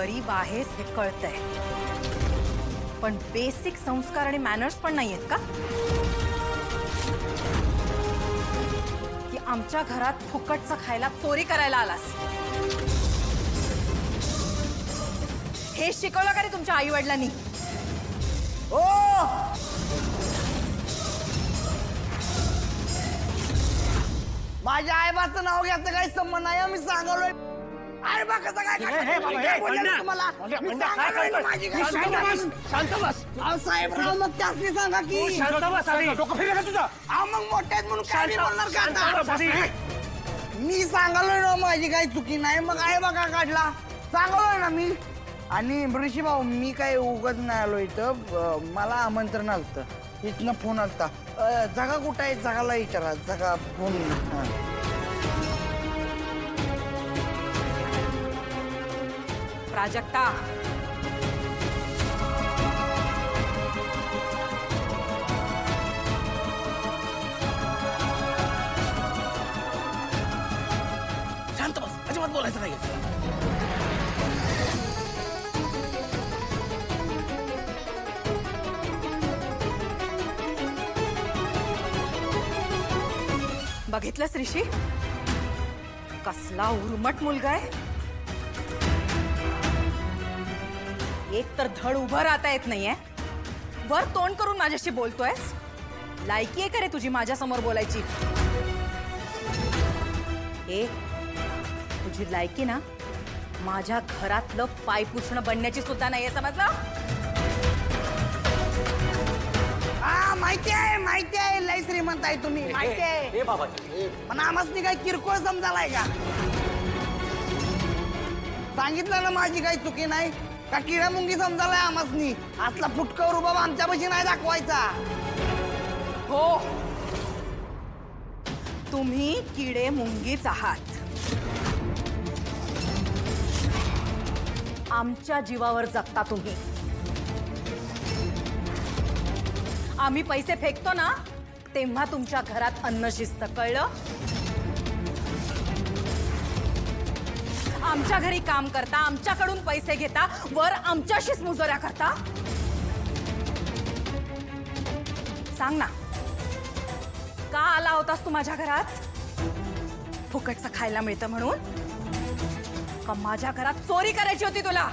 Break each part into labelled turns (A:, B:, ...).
A: गरीब आहेस हे कळतंय, पण बेसिक संस्कार आणि मॅनर्स पण नाहीयेत का? की आमच्या घरात फुकटचं खायला चोरी करायला आलास? हे शिकवलं का रे तुमच्या आई वडिलांनी?
B: ओ माझ्या आईबाचं नाव घ्यायचं काही संबंध नाही. मी सांगलोय आईबा कसं काय तुम्हाला.
C: शांत बस
B: साहेबराव, मग त्यासनी सांगा की
C: डोकं फिरलं का तुझं?
B: मग मोठ्यात म्हणून काय नाही बोलणार का? मी सांगालोय ना माझी काही चुकी नाही. मग आईबा का काढला सांगालोय ना मी. आणि ऋषी भाऊ, मी काय उगाच नाही आलो इथं. मला आमंत्रण आलतं, इथनं फोन आलता. जागा कुठं आहे? जगाला विचारा. जगा फोन.
A: प्राजक्ता,
C: शांत बस, अजिबात बोलायचं नाही.
A: बघितलंस ऋषी, कसला उर्मट मुलगा आहे. एक तर धड उभं राहता येत नाहीये, वर तोंड करून माझ्याशी बोलतोयस. लायकी आहे का रे तुझी माझ्या समोर बोलायची? तुझी लायकी ना माझ्या घरातलं पाय पुसणं बनण्याची सुद्धा नाहीये, समजलं?
B: माहिती आहे लय श्रीमंत आहे तुम्ही. माहिती आहे पण आमसनी काय किरकोळ समजालाय का? सांगितलं ना माझी काही चुकी नाही. का किडा मुंगी समजालाय आमसनी? असला फुटकावर रुबाब आमच्यापाशी नाही दाखवायचा.
A: हो, तुम्ही किडे मुंगीच आहात. आमच्या जीवावर जगता तुम्ही. आम्ही पैसे फेकतो ना तेव्हा तुमच्या घरात अन्न शिजतं, कळलं? आमच्या घरी काम करता, आमच्याकडून पैसे घेता, वर आमच्याशीच मुजऱ्या करता. सांग ना, का आला होतास तू माझ्या घरात? फुकटचं खायला मिळतं म्हणून? का माझ्या घरात चोरी करायची होती तुला?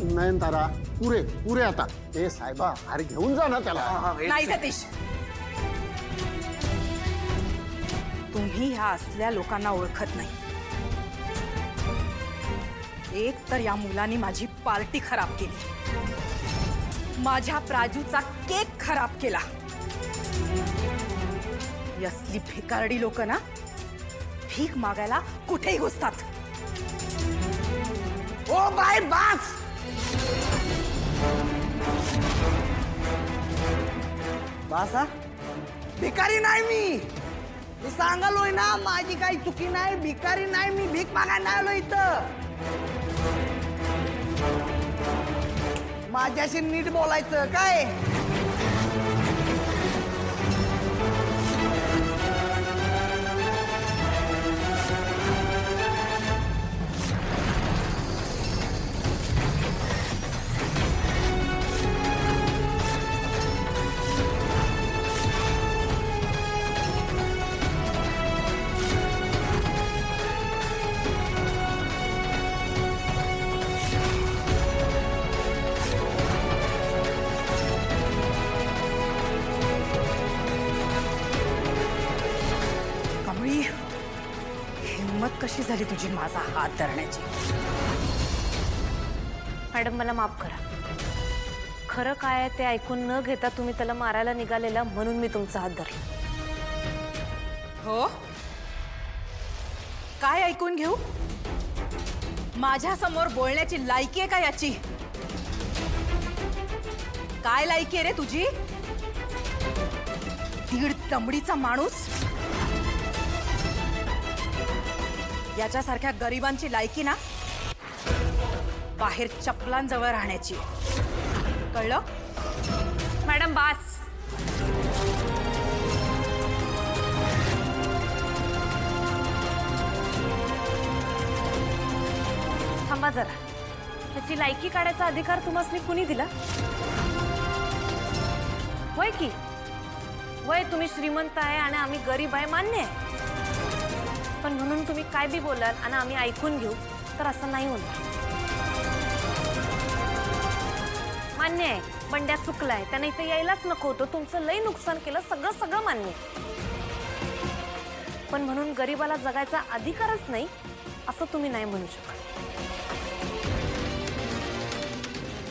D: नयनतारा, पुरे आता. ए साहेबा, अरे घेऊन जा ना त्याला.
A: नाही सतीश, तुम्ही ह्या असल्या लोकांना ओळखत नाही. एक तर या मुलांनी माझी पार्टी खराब केली, माझ्या प्राजूचा केक खराब केला. असली भिकारडी लोक ना भीक मागायला कुठेही घुसतात.
B: ओ बाय बास, बासा भिकारी नाही मी सांगालोय ना, माझी काही चुकी नाही. भिकारी नाही मी, भीक मागायला नाही आलो इथं. माझ्याशी नीट बोलायचं काय?
A: हिम्मत कशी झाली तुझी माझा हात धरण्याची?
E: मॅडम, मला माफ करा. खरं काय आहे ते ऐकून न घेता तुम्ही त्याला मारायला निघालेला म्हणून मी तुमचा हात धरला.
A: हो, काय ऐकून घेऊ? माझ्या समोर बोलण्याची लायकी आहे का याची? काय लायकी आहे रे तुझी? दीड तंबडीचा माणूस, याच्यासारख्या गरिबांची लायकी ना बाहेर चपलांजवळ राहण्याची, कळलं?
E: मॅडम बास. थांबा जरा. ह्याची लायकी काढायचा अधिकार तुम्हाला कुणी दिला? होय की वय तुम्ही श्रीमंत आहे आणि आम्ही गरीब आहे मान्य आहे, पण म्हणून तुम्ही काय बी बोलाल आणि आम्ही ऐकून घेऊ तर असं नाही होणार. मान्य आहे बंड्या चुकलाय, त्याने इथे यायलाच नको होतं, तुमचं लई नुकसान केलं, सगळं सगळं मान्य आहे. पण म्हणून गरीबाला जगायचा अधिकारच नाही असं तुम्ही नाही म्हणू शकत.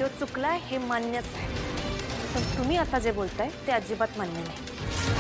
E: तो चुकलाय हे मान्यच आहे, पण तुम्ही आता जे बोलताय ते अजिबात मान्य नाही.